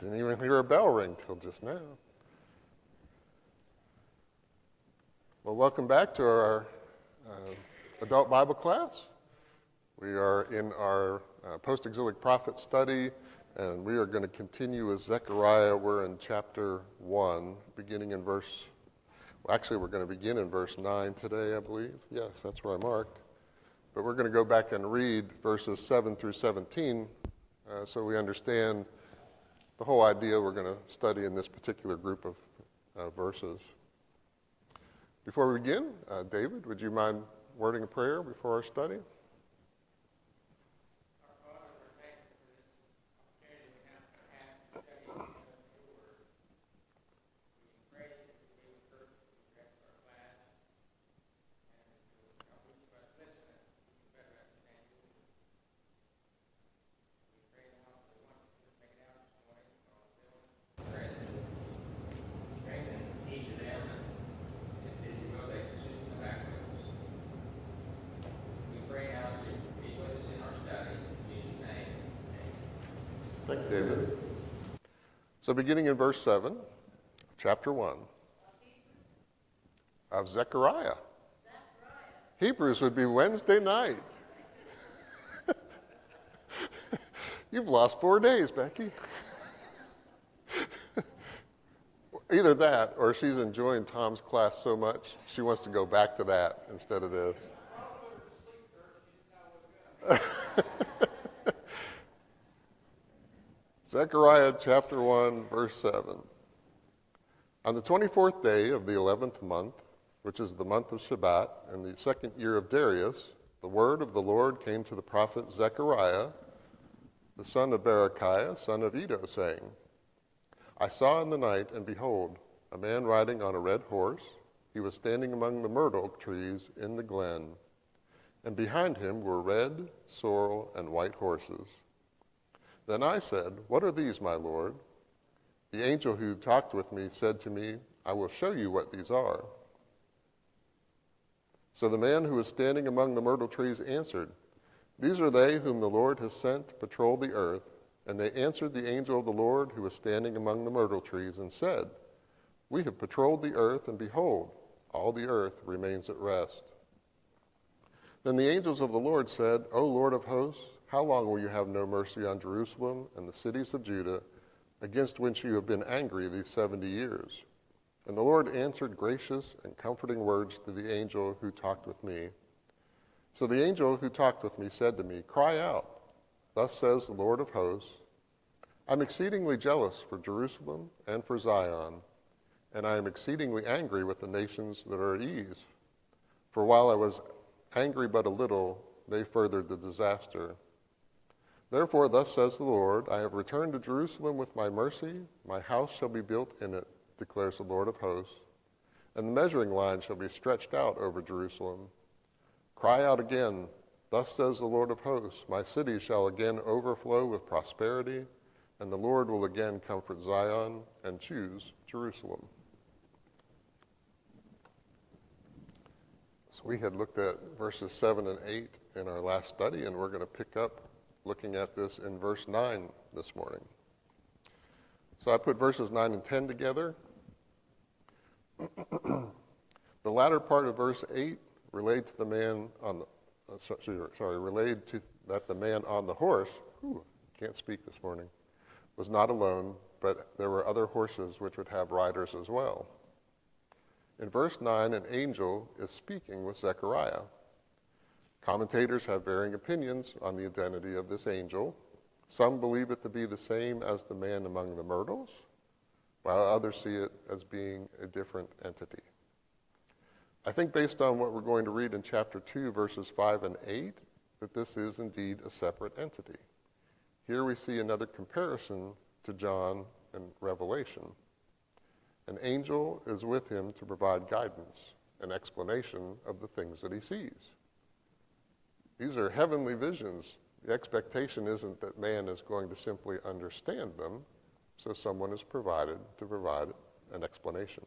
Didn't even hear a bell ring till just now. Well, welcome back to our adult Bible class. We are in our post-exilic prophet study, and we are going to continue with Zechariah. We're in chapter 1, beginning in verse, well, actually we're going to begin in verse 9 today, I believe. Yes, that's where I marked. But we're going to go back and read verses 7 through 17 so we understand the whole idea we're going to study in this particular group of verses. Before we begin, David, would you mind wording a prayer before our study? Thank you, David. So beginning in verse 7, chapter 1, of Zechariah. Hebrews would be Wednesday night. You've lost 4 days, Becky. Either that, or she's enjoying Tom's class so much, she wants to go back to that instead of this. Zechariah chapter 1, verse 7. On the 24th day of the 11th month, which is the month of Shabbat, in the second year of Darius, the word of the Lord came to the prophet Zechariah, the son of Berechiah, son of Iddo, saying, I saw in the night, and behold, a man riding on a red horse. He was standing among the myrtle trees in the glen, and behind him were red, sorrel, and white horses. Then I said, What are these, my Lord? The angel who talked with me said to me, I will show you what these are. So the man who was standing among the myrtle trees answered, These are they whom the Lord has sent to patrol the earth. And they answered the angel of the Lord who was standing among the myrtle trees and said, We have patrolled the earth, and behold, all the earth remains at rest. Then the angels of the Lord said, O Lord of hosts, how long will you have no mercy on Jerusalem and the cities of Judah, against which you have been angry these 70 years? And the Lord answered gracious and comforting words to the angel who talked with me. So the angel who talked with me said to me, Cry out, thus says the Lord of hosts, I'm exceedingly jealous for Jerusalem and for Zion, and I am exceedingly angry with the nations that are at ease. For while I was angry but a little, they furthered the disaster. Therefore, thus says the Lord, I have returned to Jerusalem with my mercy. My house shall be built in it, declares the Lord of hosts. And the measuring line shall be stretched out over Jerusalem. Cry out again, thus says the Lord of hosts, my city shall again overflow with prosperity, and the Lord will again comfort Zion and choose Jerusalem. So we had looked at verses 7 and 8 in our last study, and we're going to pick up looking at this in verse 9 this morning. So I put verses 9 and 10 together. The latter part of verse 8 related to the man on the related to that the man on the horse, can't speak this morning, was not alone, but there were other horses which would have riders as well. In verse 9, an angel is speaking with Zechariah. Commentators have varying opinions on the identity of this angel. Some believe it to be the same as the man among the myrtles, while others see it as being a different entity. I think based on what we're going to read in chapter 2, verses 5 and 8, that this is indeed a separate entity. Here we see another comparison to John in Revelation. An angel is with him to provide guidance, an explanation of the things that he sees. These are heavenly visions. The expectation isn't that man is going to simply understand them, so someone is provided to provide an explanation.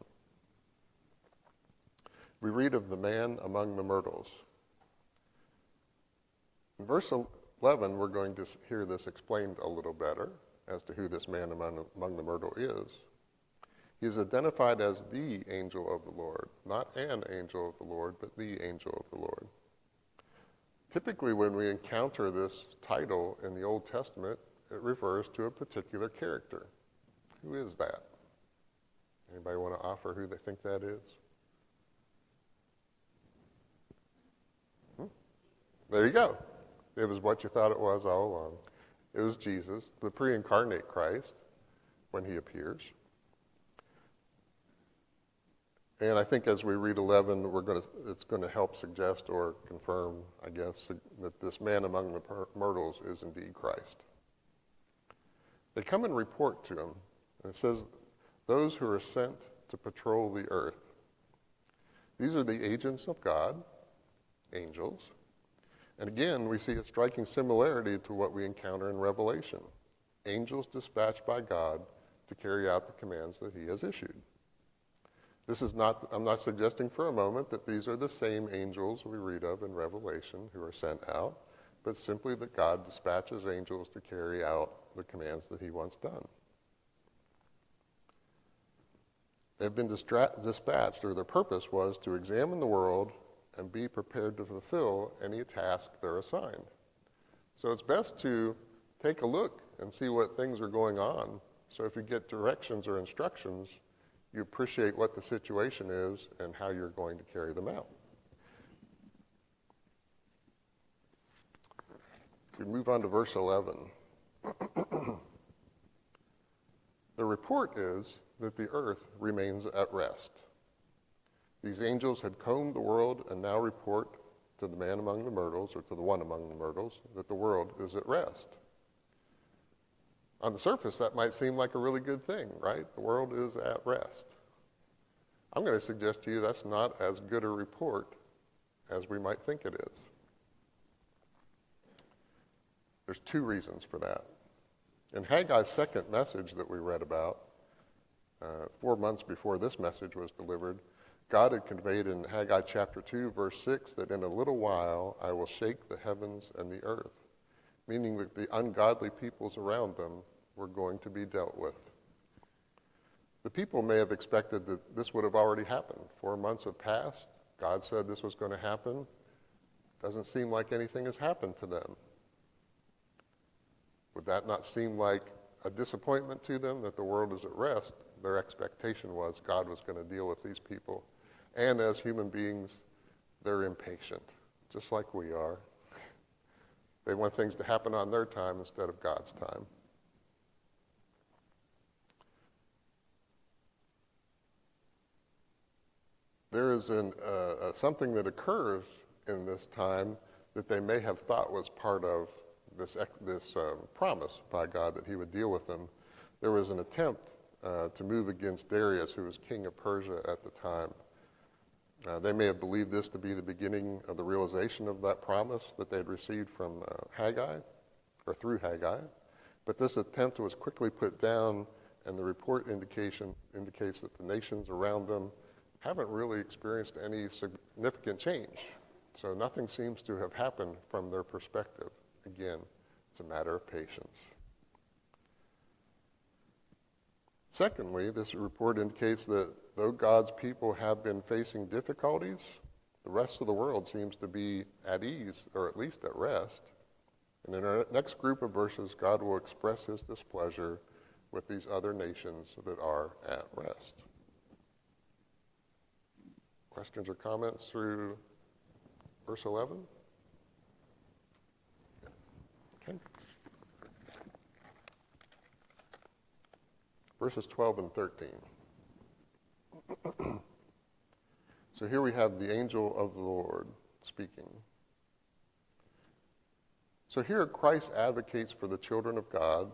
We read of the man among the myrtles. In verse 11, we're going to hear this explained a little better. as to who this man among the myrtle is. He is identified as the angel of the Lord, not an angel of the Lord, but the angel of the Lord. Typically, when we encounter this title in the Old Testament, it refers to a particular character. Who is that? Anybody want to offer who they think that is? There you go. It was what you thought it was all along. It was Jesus, the pre-incarnate Christ, when he appears. And I think as we read 11, it's going to help suggest or confirm, I guess, that this man among the myrtles is indeed Christ. They come and report to him, and it says, those who are sent to patrol the earth. These are the agents of God, angels. And again, we see a striking similarity to what we encounter in Revelation. Angels dispatched by God to carry out the commands that he has issued. I'm not suggesting for a moment that these are the same angels we read of in Revelation who are sent out, but simply that God dispatches angels to carry out the commands that he wants done. They've been dispatched, or their purpose was to examine the world and be prepared to fulfill any task they're assigned. So it's best to take a look and see what things are going on. So if you get directions or instructions, you appreciate what the situation is and how you're going to carry them out. We move on to verse 11. The report is that the earth remains at rest. These angels had combed the world and now report to the man among the myrtles, or to the one among the myrtles, that the world is at rest. On the surface, that might seem like a really good thing, right? The world is at rest. I'm going to suggest to you that's not as good a report as we might think it is. There's two reasons for that. In Haggai's second message that we read about, 4 months before this message was delivered, God had conveyed in Haggai chapter 2, verse 6, that in a little while I will shake the heavens and the earth, meaning that the ungodly peoples around them were going to be dealt with. The people may have expected that this would have already happened. 4 months have passed. God said this was going to happen. Doesn't seem like anything has happened to them. Would that not seem like a disappointment to them that the world is at rest? Their expectation was God was going to deal with these people. And as human beings, they're impatient, just like we are. They want things to happen on their time instead of God's time. There is something that occurs in this time that they may have thought was part of this promise by God that he would deal with them. There was an attempt to move against Darius, who was king of Persia at the time. They may have believed this to be the beginning of the realization of that promise that they had received from Haggai, or through Haggai. But this attempt was quickly put down, and the report indicates that the nations around them haven't really experienced any significant change. So nothing seems to have happened from their perspective. Again, it's a matter of patience. Secondly, this report indicates that though God's people have been facing difficulties, the rest of the world seems to be at ease, or at least at rest. And in our next group of verses, God will express his displeasure with these other nations that are at rest. Questions or comments through verse 11? Okay. Verses 12 and 13. So here we have the angel of the Lord speaking. So here Christ advocates for the children of God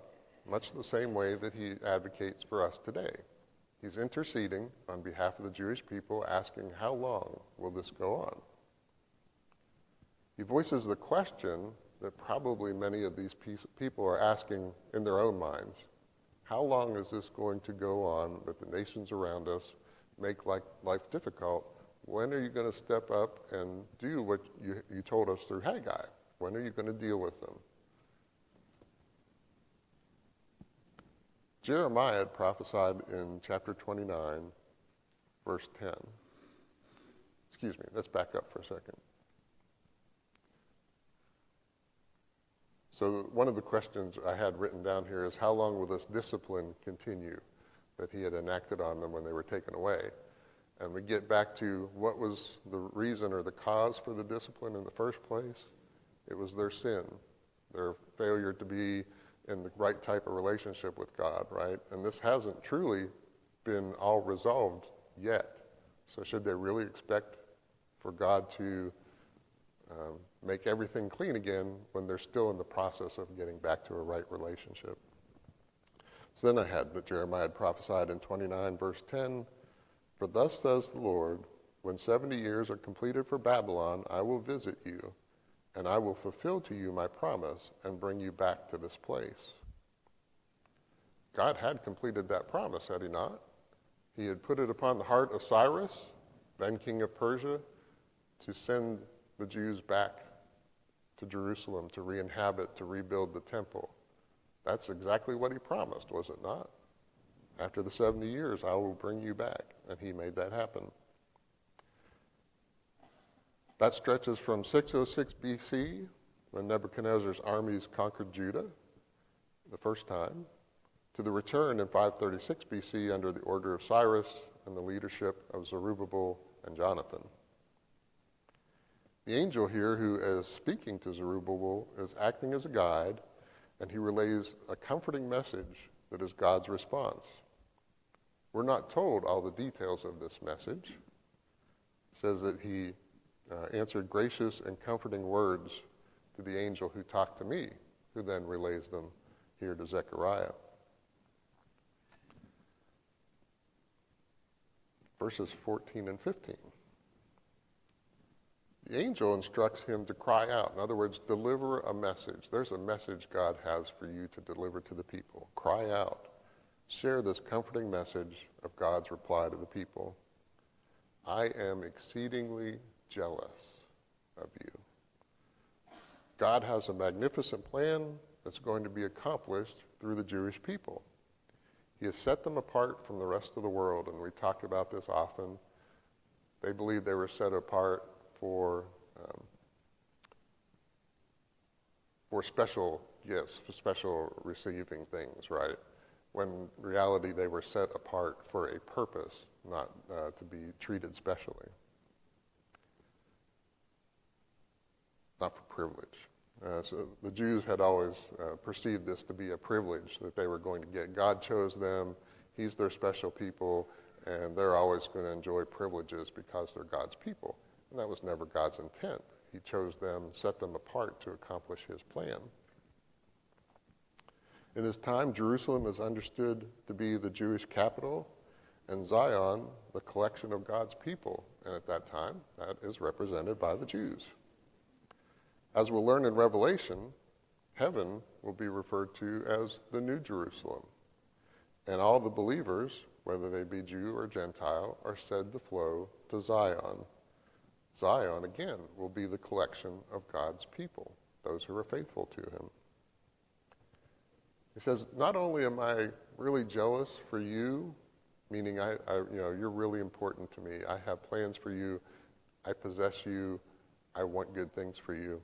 much the same way that he advocates for us today. He's interceding on behalf of the Jewish people, asking, how long will this go on? He voices the question that probably many of these people are asking in their own minds. How long is this going to go on that the nations around us make life difficult? When are you going to step up and do what you told us through Haggai? When are you going to deal with them? Jeremiah had prophesied in chapter 29, verse 10. Excuse me, let's back up for a second. So one of the questions I had written down here is, how long will this discipline continue that he had enacted on them when they were taken away? And we get back to what was the reason or the cause for the discipline in the first place. It was their sin, their failure to be in the right type of relationship with God, right? And this hasn't truly been all resolved yet. So should they really expect for God to make everything clean again when they're still in the process of getting back to a right relationship? So then I had that Jeremiah had prophesied in 29, verse 10, "For thus says the Lord, when 70 years are completed for Babylon, I will visit you, and I will fulfill to you my promise and bring you back to this place." God had completed that promise, had he not? He had put it upon the heart of Cyrus, then king of Persia, to send the Jews back to Jerusalem to re-inhabit, to rebuild the temple. That's exactly what he promised, was it not? After the 70 years, I will bring you back. And he made that happen. That stretches from 606 BC, when Nebuchadnezzar's armies conquered Judah the first time, to the return in 536 BC under the order of Cyrus and the leadership of Zerubbabel and Jonathan. The angel here who is speaking to Zerubbabel is acting as a guide, and he relays a comforting message that is God's response. We're not told all the details of this message. It says that he answered gracious and comforting words to the angel who talked to me, who then relays them here to Zechariah. Verses 14 and 15. The angel instructs him to cry out. In other words, deliver a message. There's a message God has for you to deliver to the people. Cry out. Share this comforting message of God's reply to the people. I am exceedingly jealous of you. God has a magnificent plan that's going to be accomplished through the Jewish people. He has set them apart from the rest of the world, and we talk about this often. They believe they were set apart for special gifts, for special receiving things, right? When in reality they were set apart for a purpose, not to be treated specially. Not for privilege. So the Jews had always perceived this to be a privilege that they were going to get. God chose them, he's their special people, and they're always going to enjoy privileges because they're God's people. And that was never God's intent. He chose them, set them apart to accomplish his plan. In this time, Jerusalem is understood to be the Jewish capital, and Zion, the collection of God's people. And at that time, that is represented by the Jews. As we'll learn in Revelation, heaven will be referred to as the New Jerusalem. And all the believers, whether they be Jew or Gentile, are said to flow to Zion. Zion, again, will be the collection of God's people, those who are faithful to him. He says, not only am I really jealous for you, meaning you're really important to me. I have plans for you. I possess you. I want good things for you.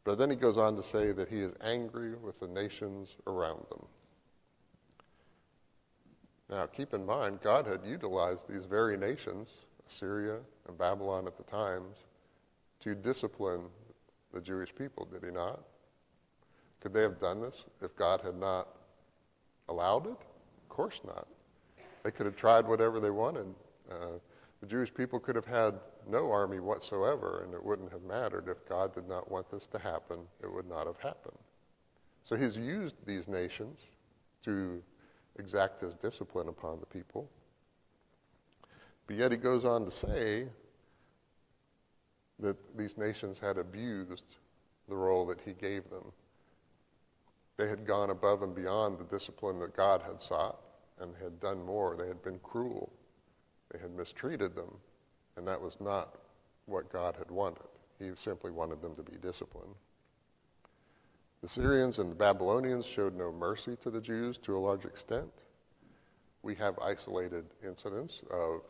But then he goes on to say that he is angry with the nations around them. Now, keep in mind, God had utilized these very nations, Assyria and Babylon at the times, to discipline the Jewish people, did he not? Could they have done this if God had not allowed it? Of course not. They could have tried whatever they wanted. The Jewish people could have had no army whatsoever, and it wouldn't have mattered. If God did not want this to happen, it would not have happened. So he's used these nations to exact his discipline upon the people. But yet he goes on to say that these nations had abused the role that he gave them. They had gone above and beyond the discipline that God had sought and had done more. They had been cruel. They had mistreated them, and that was not what God had wanted. He simply wanted them to be disciplined. The Syrians and the Babylonians showed no mercy to the Jews to a large extent. We have isolated incidents of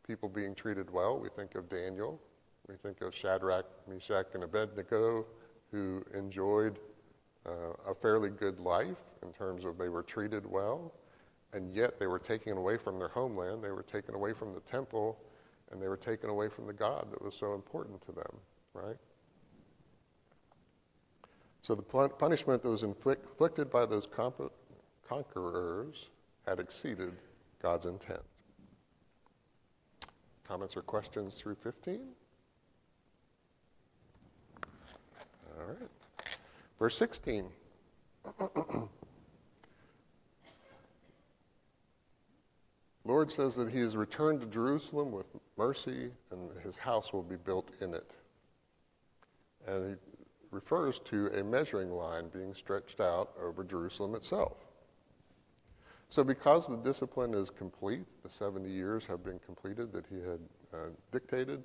people being treated well. We think of Daniel. We think of Shadrach, Meshach, and Abednego, who enjoyed a fairly good life in terms of they were treated well, and yet they were taken away from their homeland, they were taken away from the temple, and they were taken away from the God that was so important to them, right? So the punishment that was inflicted by those conquerors had exceeded God's intent. Comments or questions through 15? All right. Verse 16. Lord says that he has returned to Jerusalem with mercy, and his house will be built in it. And he refers to a measuring line being stretched out over Jerusalem itself. So because the discipline is complete, the 70 years have been completed that he had dictated,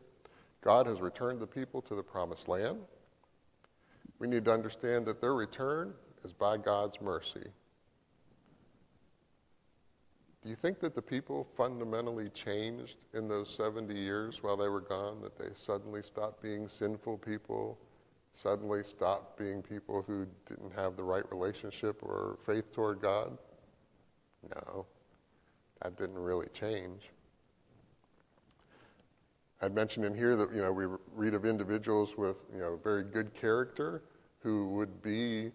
God has returned the people to the promised land. We need to understand that their return is by God's mercy. Do you think that the people fundamentally changed in those 70 years while they were gone, that they suddenly stopped being sinful people, suddenly stopped being people who didn't have the right relationship or faith toward God? No, that didn't really change. I'd mentioned in here that, we read of individuals with, very good character who would be,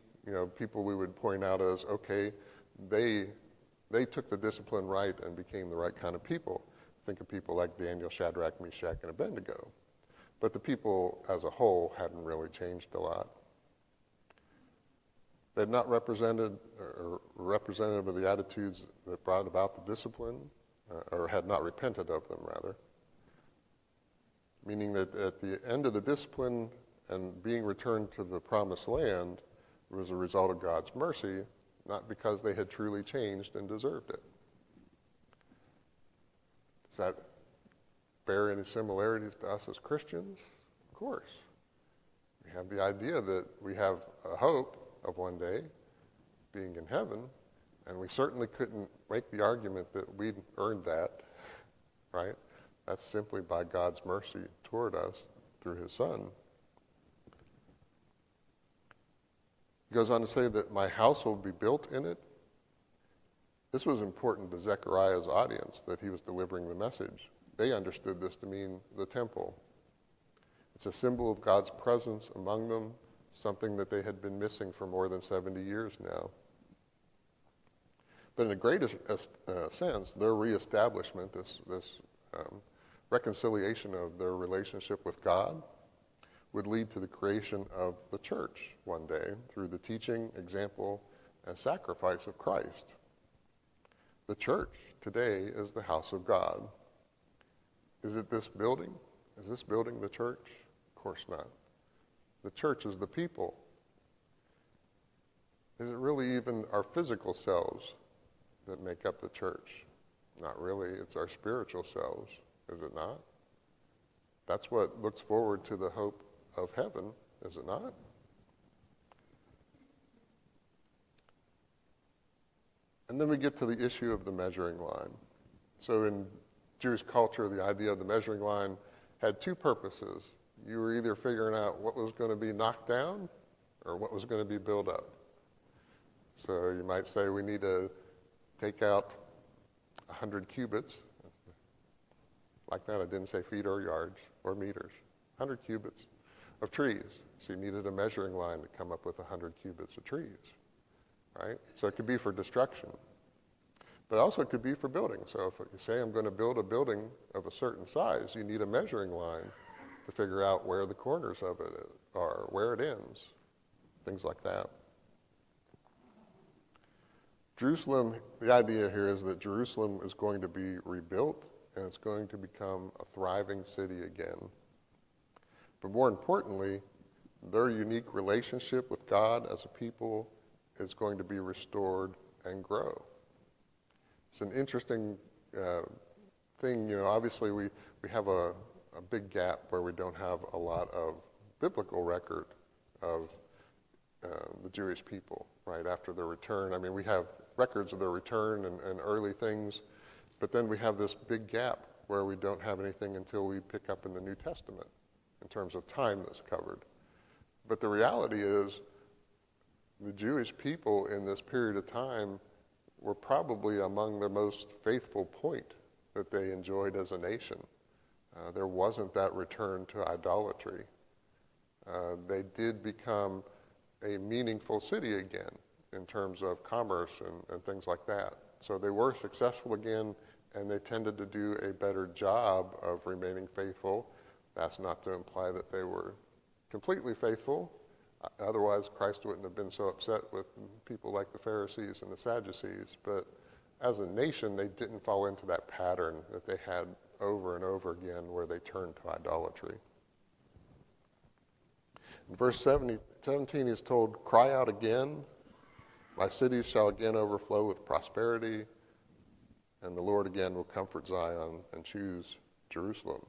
people we would point out as, okay, they took the discipline right and became the right kind of people. Think of people like Daniel, Shadrach, Meshach, and Abednego. But the people as a whole hadn't really changed a lot. They had not represented or representative of the attitudes that brought about the discipline, or had not repented of them, rather. Meaning that at the end of the discipline and being returned to the promised land was a result of God's mercy, not because they had truly changed and deserved it. Does that bear any similarities to us as Christians? Of course. We have the idea that we have a hope of one day being in heaven, and we certainly couldn't make the argument that we'd earned that, right? That's simply by God's mercy toward us through his Son. He goes on to say that my house will be built in it. This was important to Zechariah's audience that he was delivering the message. They understood this to mean the temple. It's a symbol of God's presence among them, something that they had been missing for more than 70 years now. But in a greater sense, their reestablishment, this reconciliation of their relationship with God, would lead to the creation of the church one day through the teaching, example, and sacrifice of Christ. The church today is the house of God. Is it this building? Is this building the church? Of course not. The church is the people. Is it really even our physical selves that make up the church? Not really. It's our spiritual selves, is it not? That's what looks forward to the hope of heaven, is it not? And then we get to the issue of the measuring line. So in Jewish culture, the idea of the measuring line had two purposes. You were either figuring out what was going to be knocked down or what was going to be built up. So you might say we need to take out 100 cubits. Like that, I didn't say feet or yards or meters. 100 cubits of trees. So you needed a measuring line to come up with 100 cubits of trees, right? So it could be for destruction. But also it could be for building. So if you say I'm going to build a building of a certain size, you need a measuring line to figure out where the corners of it are, where it ends, things like that. Jerusalem, the idea here is that Jerusalem is going to be rebuilt and it's going to become a thriving city again. But more importantly, their unique relationship with God as a people is going to be restored and grow. It's an interesting thing. Obviously we have a big gap where we don't have a lot of biblical record of the Jewish people, right, after their return. I mean, we have records of their return and early things, but then we have this big gap where we don't have anything until we pick up in the New Testament in terms of time that's covered. But the reality is the Jewish people in this period of time were probably among the most faithful point that they enjoyed as a nation. There wasn't that return to idolatry. They did become a meaningful city again in terms of commerce and things like that. So they were successful again, and they tended to do a better job of remaining faithful. That's not to imply that they were completely faithful. Otherwise, Christ wouldn't have been so upset with people like the Pharisees and the Sadducees. But as a nation, they didn't fall into that pattern that they had over and over again where they turned to idolatry. In verse 17 is told, "Cry out again, my cities shall again overflow with prosperity, and the Lord again will comfort Zion and choose Jerusalem."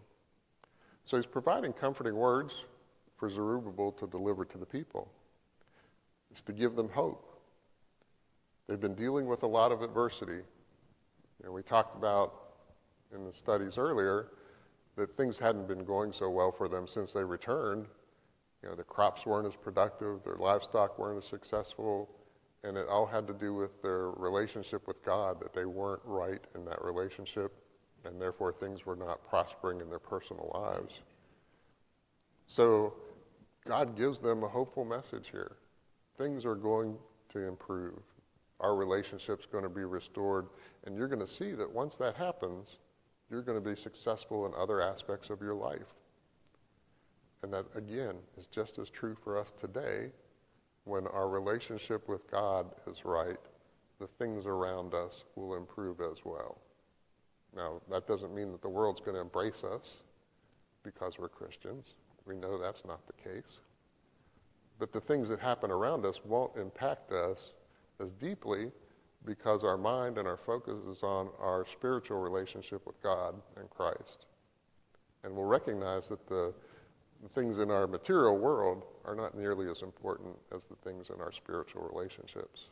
So he's providing comforting words for Zerubbabel to deliver to the people. It's to give them hope. They've been dealing with a lot of adversity. We talked about in the studies earlier that things hadn't been going so well for them since they returned. The crops weren't as productive, their livestock weren't as successful, and it all had to do with their relationship with God, that they weren't right in that relationship, and therefore things were not prospering in their personal lives. So God gives them a hopeful message here. Things are going to improve. Our relationship's going to be restored, and you're going to see that once that happens, you're going to be successful in other aspects of your life. And that, again, is just as true for us today. When our relationship with God is right, the things around us will improve as well. Now, that doesn't mean that the world's going to embrace us because we're Christians. We know that's not the case. But the things that happen around us won't impact us as deeply because our mind and our focus is on our spiritual relationship with God and Christ. And we'll recognize that the things in our material world are not nearly as important as the things in our spiritual relationships.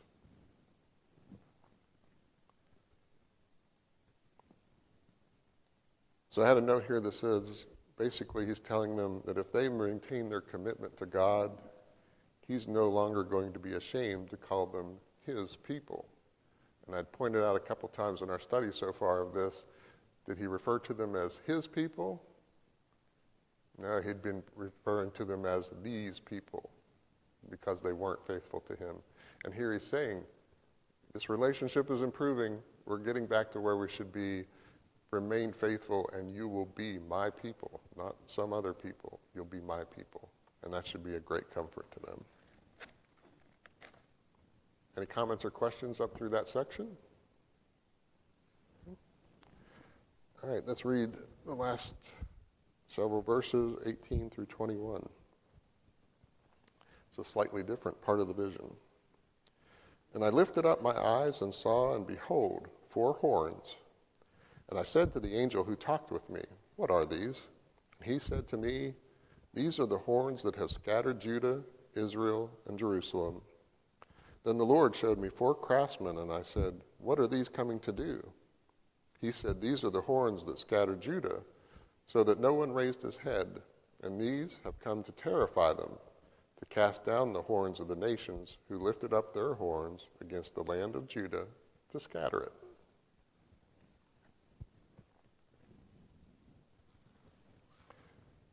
So I had a note here that says, basically he's telling them that if they maintain their commitment to God, he's no longer going to be ashamed to call them his people. And I'd pointed out a couple times in our study so far of this, did he refer to them as his people? No, he'd been referring to them as these people because they weren't faithful to him. And here he's saying, this relationship is improving. We're getting back to where we should be. Remain faithful and you will be my people, not some other people. You'll be my people. And that should be a great comfort to them. Any comments or questions up through that section? All right, let's read the last several verses, 18 through 21. It's a slightly different part of the vision. "And I lifted up my eyes and saw, and behold, 4 horns. And I said to the angel who talked with me, 'What are these?' And he said to me, 'These are the horns that have scattered Judah, Israel, and Jerusalem.' Then the Lord showed me 4 craftsmen, and I said, 'What are these coming to do?' He said, 'These are the horns that scattered Judah, so that no one raised his head, and these have come to terrify them, to cast down the horns of the nations who lifted up their horns against the land of Judah to scatter it.'"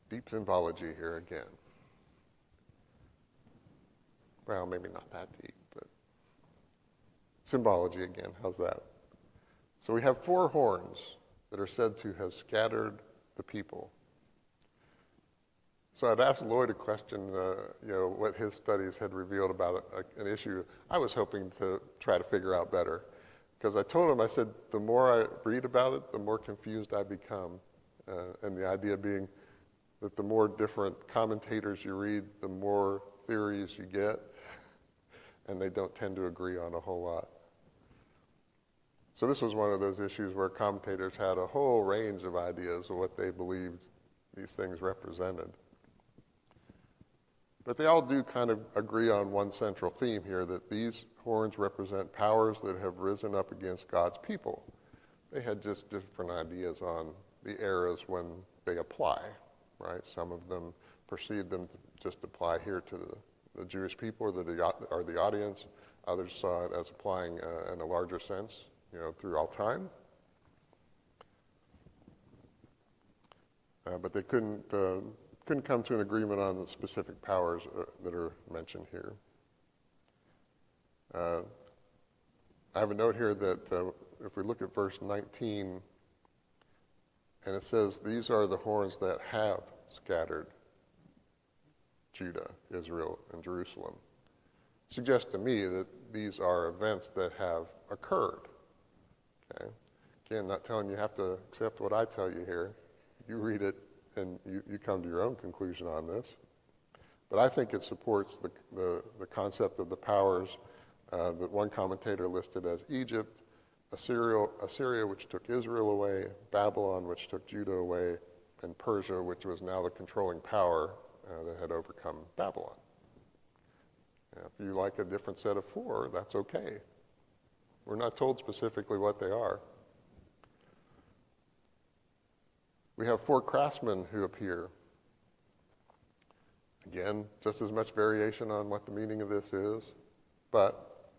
Deep symbology here again. Well, maybe not that deep, but symbology again. How's that? So we have 4 horns that are said to have scattered the people. So I'd asked Lloyd a question, what his studies had revealed about an issue I was hoping to try to figure out better. Because I told him, I said, the more I read about it, the more confused I become. And the idea being that the more different commentators you read, the more theories you get, and they don't tend to agree on a whole lot. So this was one of those issues where commentators had a whole range of ideas of what they believed these things represented. But they all do kind of agree on one central theme here, that these horns represent powers that have risen up against God's people. They had just different ideas on the eras when they apply, right? Some of them perceived them to just apply here to the Jewish people or the audience. Others saw it as applying in a larger sense, through all time. But they couldn't come to an agreement on the specific powers that are mentioned here. I have a note here that if we look at verse 19, and it says, "These are the horns that have scattered Judah, Israel, and Jerusalem," suggests to me that these are events that have occurred. Okay? Again, not telling you have to accept what I tell you here. You read it and you come to your own conclusion on this. But I think it supports the concept of the powers that one commentator listed as Egypt, Assyria, which took Israel away, Babylon, which took Judah away, and Persia, which was now the controlling power that had overcome Babylon. If you like a different set of four, that's okay. We're not told specifically what they are. We have 4 craftsmen who appear. Again, just as much variation on what the meaning of this is, but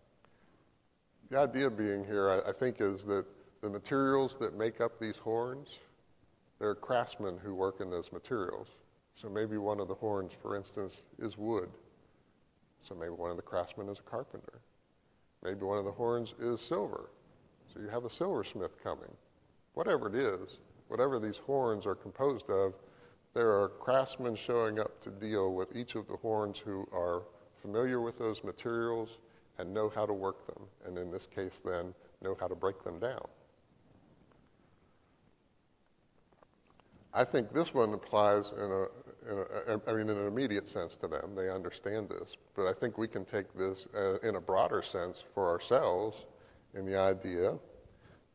the idea being here, I think, is that the materials that make up these horns, there are craftsmen who work in those materials. So maybe one of the horns, for instance, is wood. So maybe one of the craftsmen is a carpenter. Maybe one of the horns is silver. So you have a silversmith coming. Whatever it is, whatever these horns are composed of, there are craftsmen showing up to deal with each of the horns who are familiar with those materials and know how to work them, and in this case then, know how to break them down. I think this one applies in an immediate sense to them. They understand this. But I think we can take this in a broader sense for ourselves in the idea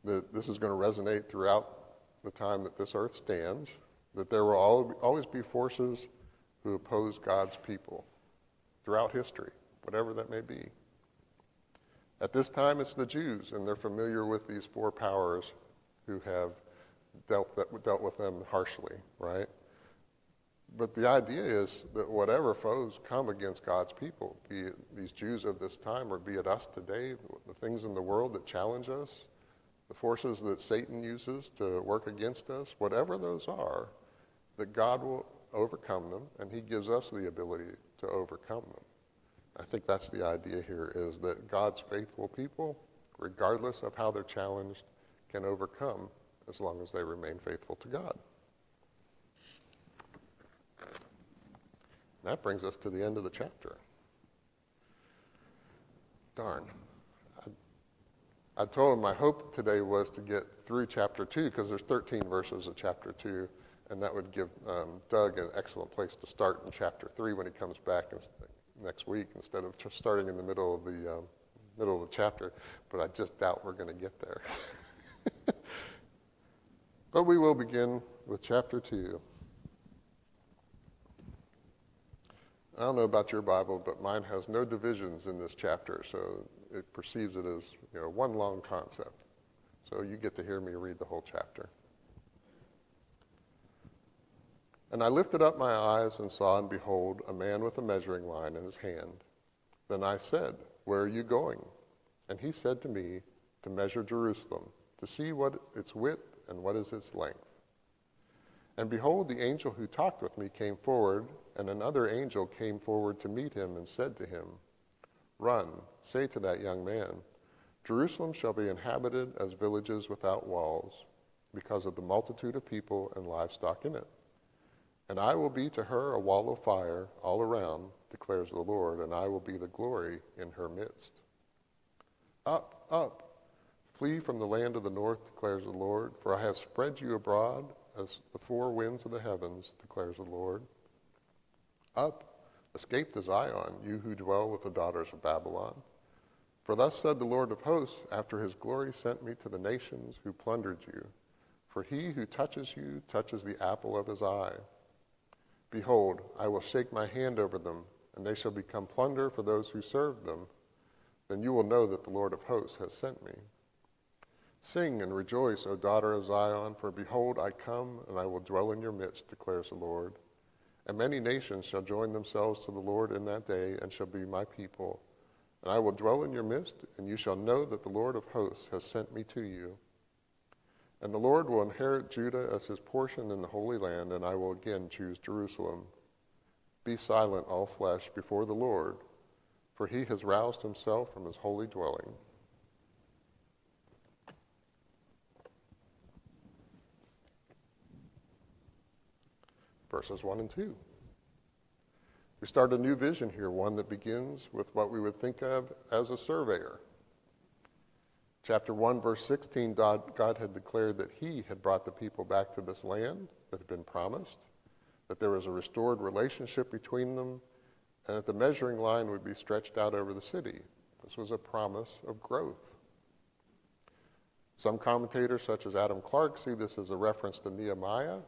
that this is going to resonate throughout the time that this earth stands, that there will always be forces who oppose God's people throughout history, whatever that may be. At this time, it's the Jews, and they're familiar with these 4 powers who have dealt with them harshly, right? But the idea is that whatever foes come against God's people, be it these Jews of this time or be it us today, the things in the world that challenge us, the forces that Satan uses to work against us, whatever those are, that God will overcome them, and he gives us the ability to overcome them. I think that's the idea here, is that God's faithful people, regardless of how they're challenged, can overcome as long as they remain faithful to God. That brings us to the end of the chapter. Darn. I told him my hope today was to get through chapter 2, because there's 13 verses of chapter 2, and that would give Doug an excellent place to start in chapter 3 when he comes back next week, instead of just starting in the middle of the chapter. But I just doubt we're going to get there. But we will begin with chapter 2. I don't know about your Bible, but mine has no divisions in this chapter, so it perceives it as one long concept. So you get to hear me read the whole chapter. "And I lifted up my eyes and saw, and behold, a man with a measuring line in his hand. Then I said, 'Where are you going?' And he said to me, 'To measure Jerusalem, to see what its width and what is its length.' And behold, the angel who talked with me came forward, and another angel came forward to meet him and said to him, 'Run, say to that young man, Jerusalem shall be inhabited as villages without walls, because of the multitude of people and livestock in it. And I will be to her a wall of fire all around, declares the Lord, and I will be the glory in her midst. Up, up, flee from the land of the north, declares the Lord, for I have spread you abroad as the 4 winds of the heavens, declares the Lord. Up, escape to Zion, you who dwell with the daughters of Babylon. For thus said the Lord of hosts, after his glory sent me to the nations who plundered you. For he who touches you touches the apple of his eye. Behold, I will shake my hand over them, and they shall become plunder for those who serve them. Then you will know that the Lord of hosts has sent me. Sing and rejoice, O daughter of Zion, for behold, I come, and I will dwell in your midst, declares the Lord. And many nations shall join themselves to the Lord in that day, and shall be my people. And I will dwell in your midst, and you shall know that the Lord of hosts has sent me to you. And the Lord will inherit Judah as his portion in the Holy Land, and I will again choose Jerusalem. Be silent, all flesh, before the Lord, for he has roused himself from his holy dwelling. Verses 1 and 2. We start a new vision here, one that begins with what we would think of as a surveyor. Chapter 1, verse 16, God had declared that he had brought the people back to this land that had been promised, that there was a restored relationship between them, and that the measuring line would be stretched out over the city. This was a promise of growth. Some commentators, such as Adam Clarke, see this as a reference to Nehemiah.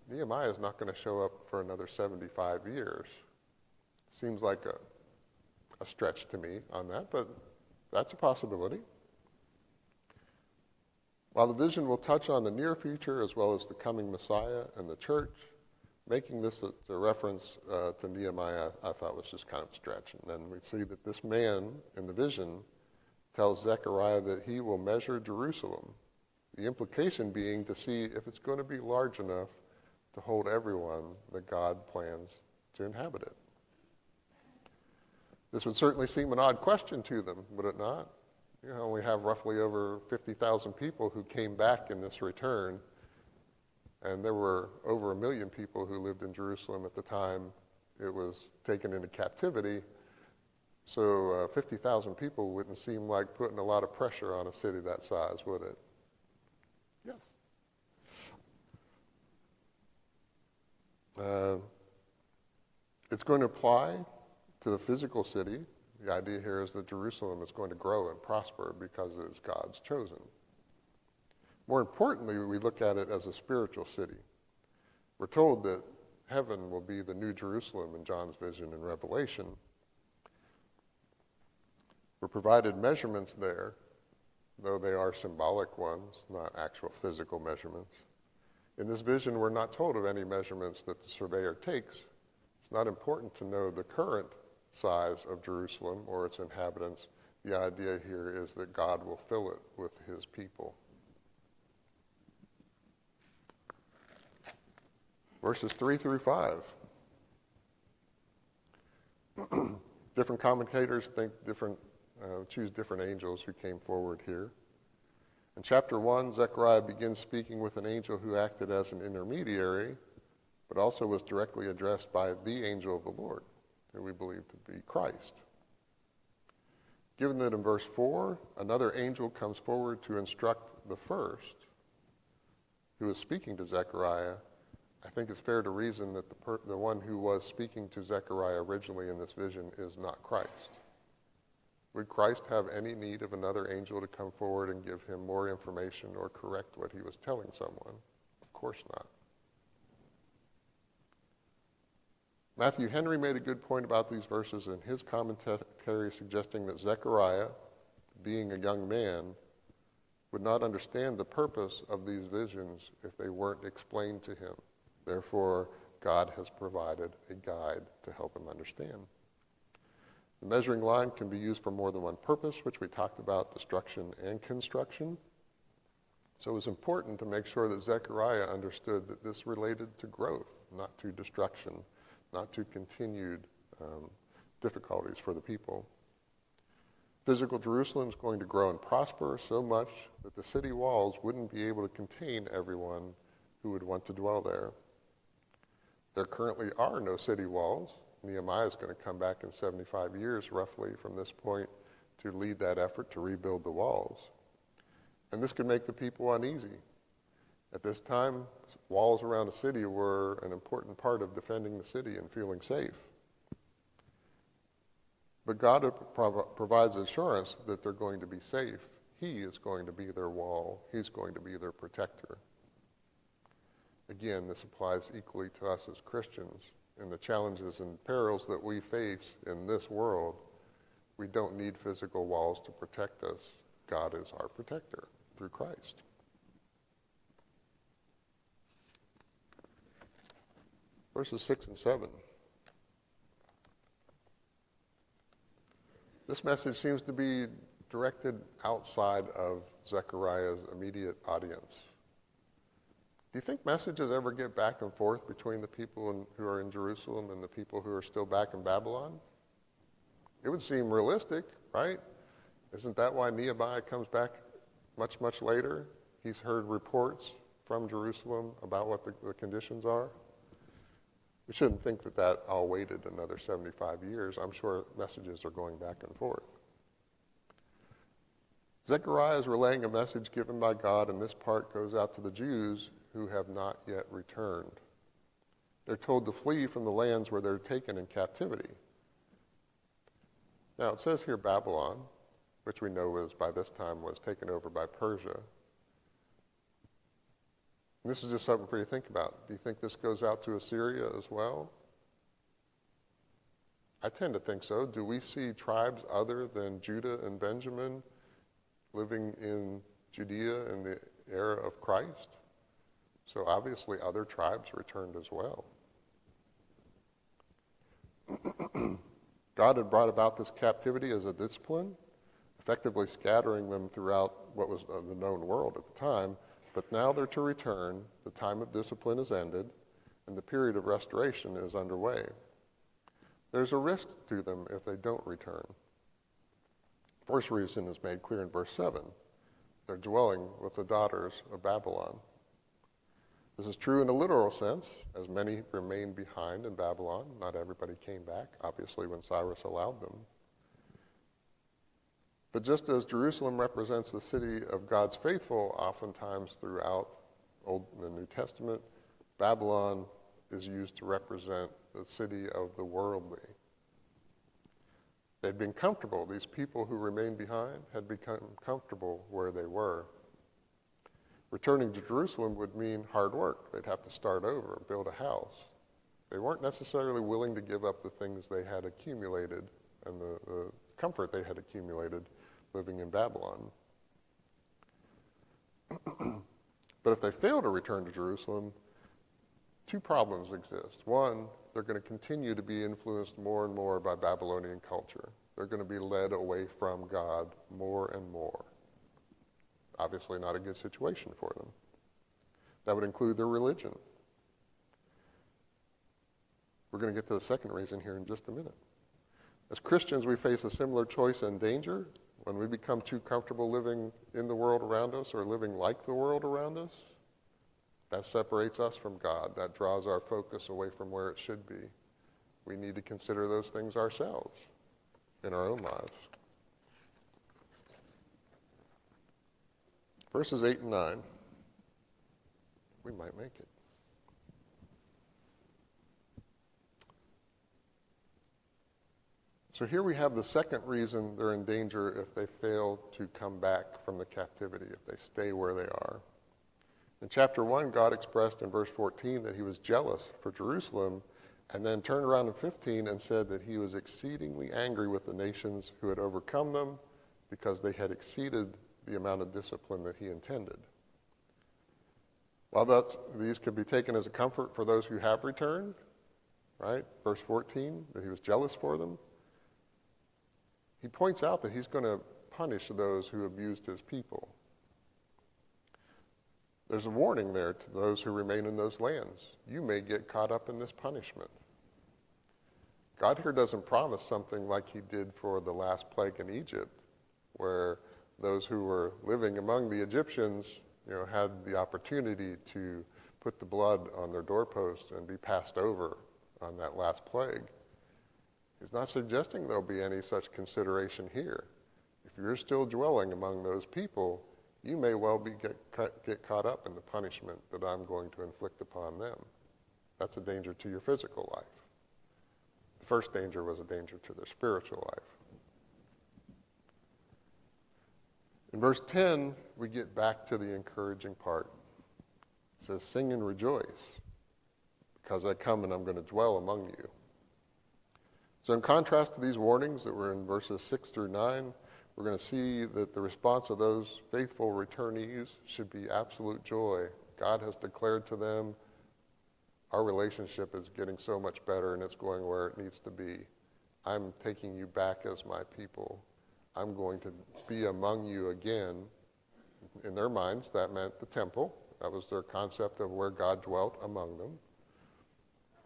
Nehemiah is not going to show up for another 75 years. Seems like a stretch to me on that, but that's a possibility. While the vision will touch on the near future as well as the coming Messiah and the church, making this a reference to Nehemiah I thought was just kind of a stretch. And then we see that this man in the vision tells Zechariah that he will measure Jerusalem, the implication being to see if it's going to be large enough to hold everyone that God plans to inhabit it. This would certainly seem an odd question to them, would it not? You only have roughly over 50,000 people who came back in this return, and there were over 1 million people who lived in Jerusalem at the time it was taken into captivity. So 50,000 people wouldn't seem like putting a lot of pressure on a city that size, would it? Yes. It's going to apply to the physical city. The idea here is that Jerusalem is going to grow and prosper because it is God's chosen. More importantly, we look at it as a spiritual city. We're told that heaven will be the new Jerusalem in John's vision in Revelation. We're provided measurements there, though they are symbolic ones, not actual physical measurements. In this vision, we're not told of any measurements that the surveyor takes. It's not important to know the current size of Jerusalem or its inhabitants. The idea here is that God will fill it with his people. Verses 3 through 5. Different commentators choose different angels who came forward here. In chapter 1, Zechariah begins speaking with an angel who acted as an intermediary, but also was directly addressed by the angel of the Lord, who we believe to be Christ. Given that in verse 4, another angel comes forward to instruct the first, who is speaking to Zechariah, I think it's fair to reason that the one who was speaking to Zechariah originally in this vision is not Christ. Would Christ have any need of another angel to come forward and give him more information or correct what he was telling someone? Of course not. Matthew Henry made a good point about these verses in his commentary, suggesting that Zechariah, being a young man, would not understand the purpose of these visions if they weren't explained to him. Therefore, God has provided a guide to help him understand. The measuring line can be used for more than one purpose, which we talked about, destruction and construction. So it was important to make sure that Zechariah understood that this related to growth, not to destruction, not to continued difficulties for the people. Physical Jerusalem is going to grow and prosper so much that the city walls wouldn't be able to contain everyone who would want to dwell there. There currently are no city walls. Nehemiah is going to come back in 75 years, roughly, from this point to lead that effort to rebuild the walls. And this could make the people uneasy. At this time, walls around a city were an important part of defending the city and feeling safe. But God provides assurance that they're going to be safe. He is going to be their wall. He's going to be their protector. Again, this applies equally to us as Christians. and the challenges and perils that we face in this world, we don't need physical walls to protect us. God is our protector through Christ. Verses 6 and 7. This message seems to be directed outside of Zechariah's immediate audience. Do you think messages ever get back and forth between the people who are in Jerusalem and the people who are still back in Babylon? It would seem realistic, right? Isn't that why Nehemiah comes back much, much later? He's heard reports from Jerusalem about what the conditions are. We shouldn't think that all waited another 75 years. I'm sure messages are going back and forth. Zechariah is relaying a message given by God, and this part goes out to the Jews who have not yet returned. They're told to flee from the lands where they're taken in captivity. Now, it says here Babylon, which we know by this time was taken over by Persia. And this is just something for you to think about. Do you think this goes out to Assyria as well? I tend to think so. Do we see tribes other than Judah and Benjamin living in Judea in the era of Christ? So obviously other tribes returned as well. God had brought about this captivity as a discipline, effectively scattering them throughout what was the known world at the time. But now they're to return, the time of discipline is ended, and the period of restoration is underway. There's a risk to them if they don't return. First reason is made clear in verse 7. They're dwelling with the daughters of Babylon. This is true in a literal sense, as many remained behind in Babylon. Not everybody came back, obviously, when Cyrus allowed them. But just as Jerusalem represents the city of God's faithful, oftentimes throughout Old and the New Testament, Babylon is used to represent the city of the worldly. They'd been comfortable. These people who remained behind had become comfortable where they were. Returning to Jerusalem would mean hard work. They'd have to start over, build a house. They weren't necessarily willing to give up the things they had accumulated and the comfort they had accumulated living in Babylon. But if they fail to return to Jerusalem, two problems exist. One, they're going to continue to be influenced more and more by Babylonian culture. They're going to be led away from God more and more. Obviously not a good situation for them. That would include their religion. We're going to get to the second reason here in just a minute. As Christians, we face a similar choice and danger when we become too comfortable living in the world around us or living like the world around us. That separates us from God. That draws our focus away from where it should be. We need to consider those things ourselves in our own lives. Verses 8 and 9. We might make it. So here we have the second reason they're in danger if they fail to come back from the captivity, if they stay where they are. In chapter 1, God expressed in verse 14 that he was jealous for Jerusalem, and then turned around in 15 and said that he was exceedingly angry with the nations who had overcome them because they had exceeded the amount of discipline that he intended. While these could be taken as a comfort for those who have returned, right? Verse 14, that he was jealous for them. He points out that he's going to punish those who abused his people. There's a warning there to those who remain in those lands. You may get caught up in this punishment. God here doesn't promise something like he did for the last plague in Egypt, where those who were living among the Egyptians, had the opportunity to put the blood on their doorpost and be passed over on that last plague. He's not suggesting there'll be any such consideration here. If you're still dwelling among those people, you may well get caught up in the punishment that I'm going to inflict upon them. That's a danger to your physical life. The first danger was a danger to their spiritual life. In verse 10, we get back to the encouraging part. It says, sing and rejoice, because I come and I'm going to dwell among you. So in contrast to these warnings that were in verses 6 through 9, we're going to see that the response of those faithful returnees should be absolute joy. God has declared to them, our relationship is getting so much better and it's going where it needs to be. I'm taking you back as my people. I'm going to be among you again. In their minds, that meant the temple. That was their concept of where God dwelt among them.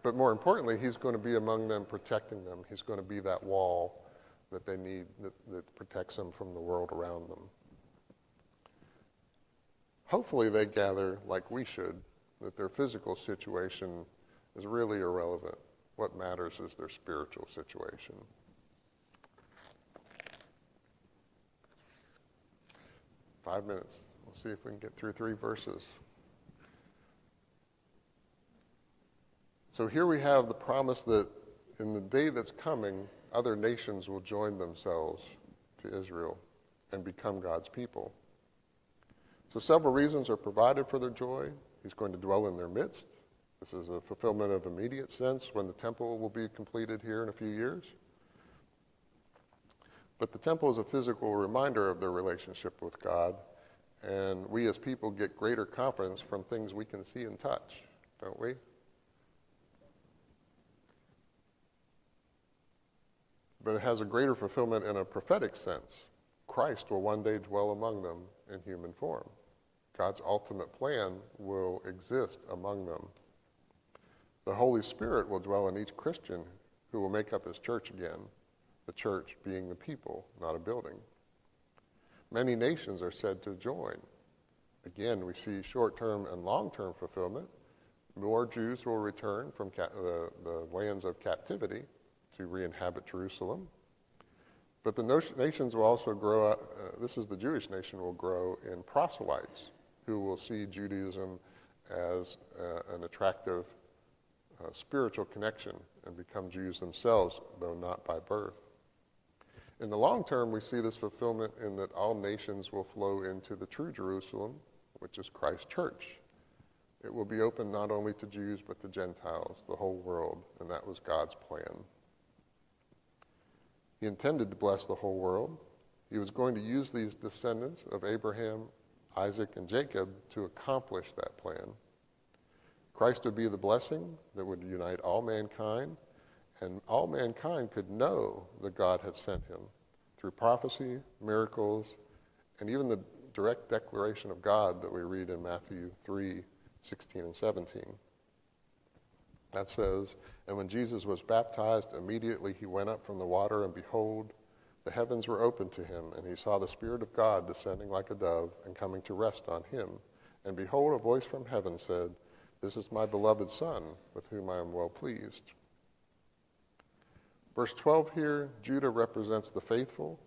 But more importantly, he's going to be among them, protecting them. He's going to be that wall that they need, that protects them from the world around them. Hopefully they gather, like we should, that their physical situation is really irrelevant. What matters is their spiritual situation. Five minutes. We'll see if we can get through 3 verses. So here we have the promise that in the day that's coming, other nations will join themselves to Israel and become God's people. So several reasons are provided for their joy. He's going to dwell in their midst. This is a fulfillment of immediate sense when the temple will be completed here in a few years. But the temple is a physical reminder of their relationship with God, and we as people get greater confidence from things we can see and touch, don't we? But it has a greater fulfillment in a prophetic sense. Christ will one day dwell among them in human form. God's ultimate plan will exist among them. The Holy Spirit will dwell in each Christian who will make up his church again, the church being the people, not a building. Many nations are said to join. Again, we see short-term and long-term fulfillment. More Jews will return from the lands of captivity to re-inhabit Jerusalem. But the nations will also grow, this is the Jewish nation, will grow in proselytes who will see Judaism as an attractive spiritual connection and become Jews themselves, though not by birth. In the long term, we see this fulfillment in that all nations will flow into the true Jerusalem, which is Christ's church. It will be open not only to Jews, but to Gentiles, the whole world, and that was God's plan. He intended to bless the whole world. He was going to use these descendants of Abraham, Isaac, and Jacob to accomplish that plan. Christ would be the blessing that would unite all mankind, and all mankind could know that God had sent him through prophecy, miracles, and even the direct declaration of God that we read in Matthew 3:16 and 17. That says, "And when Jesus was baptized, immediately he went up from the water, and behold, the heavens were opened to him, and he saw the Spirit of God descending like a dove and coming to rest on him. And behold, a voice from heaven said, 'This is my beloved Son, with whom I am well pleased.'" Verse 12 here, Judah represents the faithful.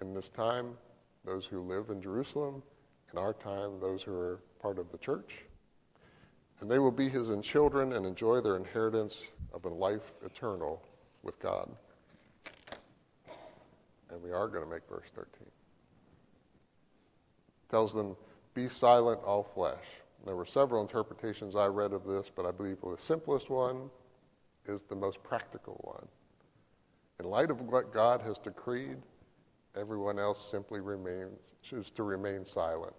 In this time, those who live in Jerusalem. In our time, those who are part of the church. And they will be his children and enjoy their inheritance of a life eternal with God. And we are going to make verse 13. It tells them, "Be silent, all flesh." There were several interpretations I read of this, but I believe the simplest one is the most practical one. In light of what God has decreed, everyone else simply is to remain silent.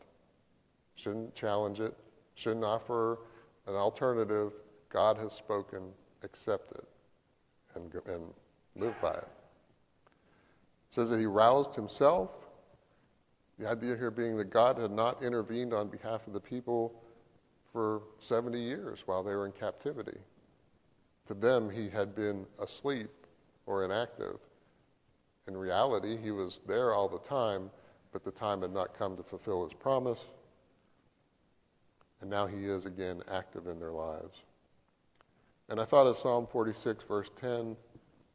Shouldn't challenge it, shouldn't offer an alternative. God has spoken, accept it, and live by it. It says that he roused himself. The idea here being that God had not intervened on behalf of the people for 70 years while they were in captivity. To them, he had been asleep or inactive. In reality, he was there all the time, but the time had not come to fulfill his promise. And now he is again active in their lives. And I thought of Psalm 46, verse 10,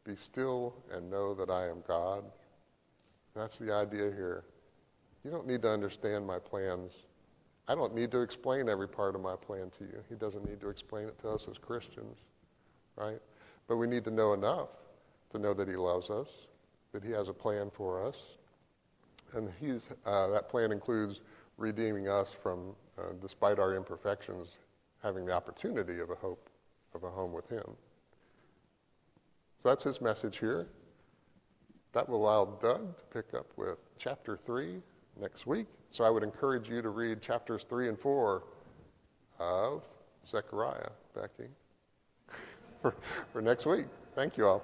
"Be still and know that I am God." That's the idea here. You don't need to understand my plans. I don't need to explain every part of my plan to you. He doesn't need to explain it to us as Christians, right? But we need to know enough to know that he loves us, that he has a plan for us. And that plan includes redeeming us from, despite our imperfections, having the opportunity of a hope of a home with him. So that's his message here. That will allow Doug to pick up with chapter 3 next week. So I would encourage you to read chapters 3 and 4 of Zechariah, Becky, for next week. Thank you all.